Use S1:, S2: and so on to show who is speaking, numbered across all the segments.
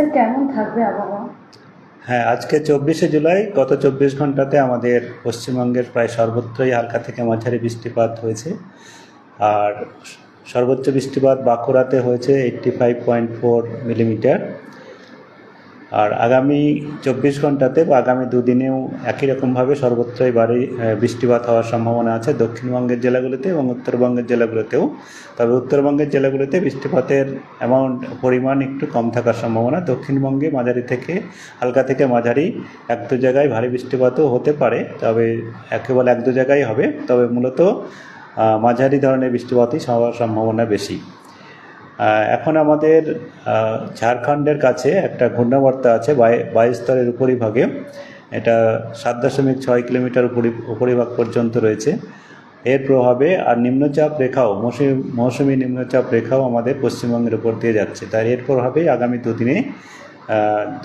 S1: Sir কেমন থাকবে আবহাওয়া?
S2: হ্যাঁ, আজকে 24শে জুলাই গত 24 ঘন্টাতে আমাদের পশ্চিমবঙ্গের প্রায় সর্বত্রই হালকা থেকে মাঝারি বৃষ্টিপাত হয়েছে। আর সর্বোচ্চ বৃষ্টিপাত বাঁকুড়াতে হয়েছে 85.4 মিলিমিটার। আর আগামী 24 ঘন্টাতে বা আগামী দুদিনেও একই রকমভাবে সর্বত্রই বৃষ্টিপাত হওয়ার সম্ভাবনা আছে দক্ষিণবঙ্গের জেলাগুলিতে এবং উত্তরবঙ্গের জেলাগুলোতেও। তবে উত্তরবঙ্গের জেলাগুলিতে বৃষ্টিপাতের পরিমাণ একটু কম থাকার সম্ভাবনা। দক্ষিণবঙ্গে মাঝারি থেকে হালকা থেকে মাঝারি এক দু জায়গায় ভারী বৃষ্টিপাতও হতে পারে, তবে একেবারে এক দু জায়গায় হবে, তবে মূলত মাঝারি ধরনের বৃষ্টিপাতই হওয়ার সম্ভাবনা বেশি। এখন আমাদের ঝাড়খণ্ডের কাছে একটা ঘূর্ণাবর্ত আছে 22 স্তরের উপরিভাগে। এটা 7.6 কিলোমিটার উপরিভাগ পর্যন্ত রয়েছে। এর প্রভাবে আর নিম্নচাপ রেখাও মৌসুমী নিম্নচাপ রেখাও আমাদের পশ্চিমবঙ্গের উপর দিয়ে যাচ্ছে। তাই এর প্রভাবেই আগামী দুদিনে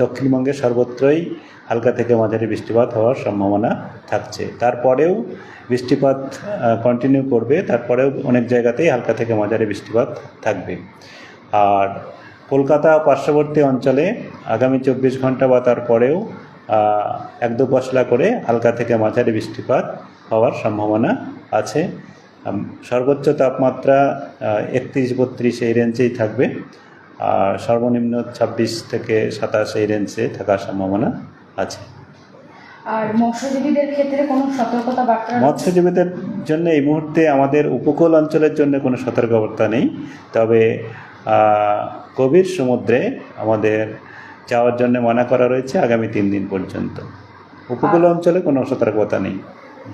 S2: দক্ষিণবঙ্গের সর্বত্রই হালকা থেকে মাঝারি বৃষ্টিপাত হওয়ার সম্ভাবনা থাকছে। তারপরেও বৃষ্টিপাত কন্টিনিউ করবে, তারপরেও অনেক জায়গাতেই হালকা থেকে মাঝারি বৃষ্টিপাত থাকবে। আর কলকাতা পার্শ্ববর্তী অঞ্চলে আগামী 24 ঘন্টা বা তারপরেও এক দু পশলা করে হালকা থেকে মাঝারি বৃষ্টিপাত হওয়ার সম্ভাবনা আছে। সর্বোচ্চ তাপমাত্রা 31-32 এই রেঞ্জেই থাকবে, আর সর্বনিম্ন 26 থেকে 27 এই রেঞ্জে থাকার সম্ভাবনা আছে।
S1: আর মৎস্যজীবীদের ক্ষেত্রে কোনো সতর্কতা বার্তা?
S2: মৎস্যজীবীদের জন্য এই মুহূর্তে আমাদের উপকূল অঞ্চলের জন্য কোনো সতর্কবার্তা নেই, তবে গভীর সমুদ্রে আমাদের যাওয়ার জন্য মানা করা রয়েছে আগামী 3 দিন পর্যন্ত। উপকূল অঞ্চলে কোনো সতর্কতা নেই।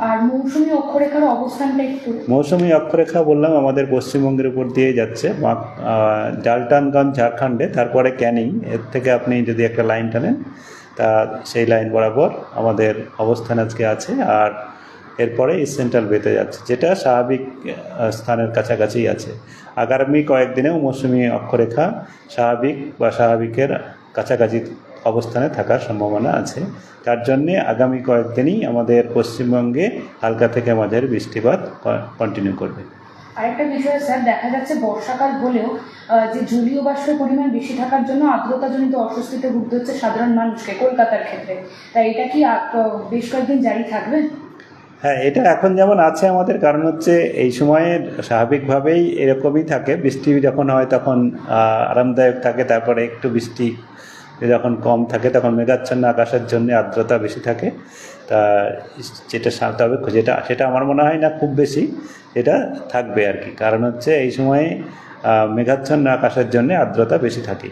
S1: আর মৌসুমী অক্ষরেখার অবস্থানটা একটু?
S2: মৌসুমী অক্ষরেখা বললাম আমাদের পশ্চিমবঙ্গের উপর দিয়ে যাচ্ছে, ডালটানগঞ্জ ঝাড়খণ্ডে, তারপরে ক্যানিং। এর থেকে আপনি যদি একটা লাইন টানেন তা সেই লাইন বরাবর আমাদের অবস্থান আজকে আছে। আর এরপরে ইস্ট সেন্ট্রাল বেতে যাচ্ছে, যেটা স্বাভাবিক স্থানের কাছাকাছি আছে। আগামী কয়েকদিনেও মৌসুমী অক্ষরেখা স্বাভাবিকের কাছাকাছি অবস্থানে থাকার সম্ভাবনা আছে। তার জন্যে আগামী কয়েকদিনই আমাদের পশ্চিমবঙ্গে হালকা থেকে মাঝারি বৃষ্টিপাত কন্টিনিউ করবে।
S1: আরেকটা বিষয় স্যার, দেখা যাচ্ছে বর্ষাকাল হলেও যে জলীয় বাষ্পের পরিমাণ বেশি থাকার জন্য আর্দ্রতাজনিত অস্বস্তিতে ভুগতে হচ্ছে সাধারণ মানুষকে কলকাতার ক্ষেত্রে। তাই এটা কি বেশ কয়েকদিন জারি থাকবে?
S2: হ্যাঁ, এটা এখন যেমন আছে আমাদের, কারণ হচ্ছে এই সময়ে স্বাভাবিকভাবেই এরকমই থাকে। বৃষ্টি যখন হয় তখন আরামদায়ক থাকে, তারপরে একটু বৃষ্টি যখন কম থাকে তখন মেঘাচ্ছন্ন আকাশের জন্য আর্দ্রতা বেশি থাকে। তা সেটা আমার মনে হয় না খুব বেশি, এটা থাকবে আর কি। কারণ হচ্ছে এই সময়ে মেঘাচ্ছন্ন আকাশের জন্য আর্দ্রতা বেশি থাকে।